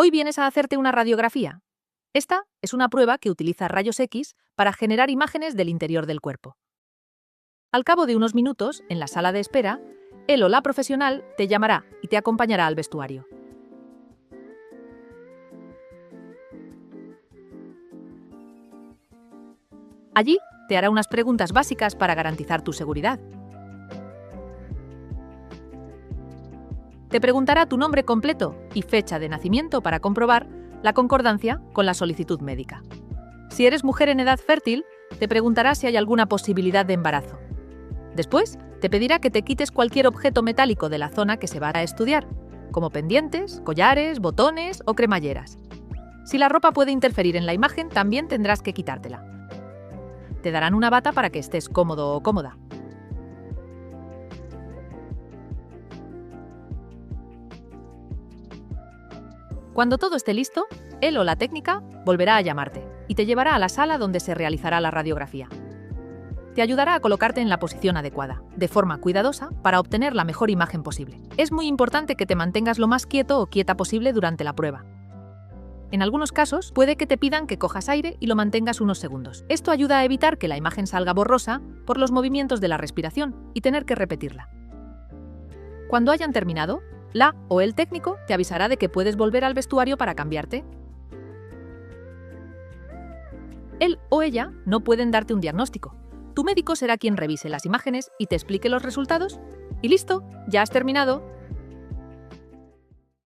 Hoy vienes a hacerte una radiografía. Esta es una prueba que utiliza rayos X para generar imágenes del interior del cuerpo. Al cabo de unos minutos, en la sala de espera, él o la profesional te llamará y te acompañará al vestuario. Allí te hará unas preguntas básicas para garantizar tu seguridad. Te preguntará tu nombre completo y fecha de nacimiento para comprobar la concordancia con la solicitud médica. Si eres mujer en edad fértil, te preguntará si hay alguna posibilidad de embarazo. Después, te pedirá que te quites cualquier objeto metálico de la zona que se va a estudiar, como pendientes, collares, botones o cremalleras. Si la ropa puede interferir en la imagen, también tendrás que quitártela. Te darán una bata para que estés cómodo o cómoda. Cuando todo esté listo, él o la técnica volverá a llamarte y te llevará a la sala donde se realizará la radiografía. Te ayudará a colocarte en la posición adecuada, de forma cuidadosa, para obtener la mejor imagen posible. Es muy importante que te mantengas lo más quieto o quieta posible durante la prueba. En algunos casos, puede que te pidan que cojas aire y lo mantengas unos segundos. Esto ayuda a evitar que la imagen salga borrosa por los movimientos de la respiración y tener que repetirla. Cuando hayan terminado, la o el técnico te avisará de que puedes volver al vestuario para cambiarte. Él o ella no pueden darte un diagnóstico. Tu médico será quien revise las imágenes y te explique los resultados. Y listo, ya has terminado.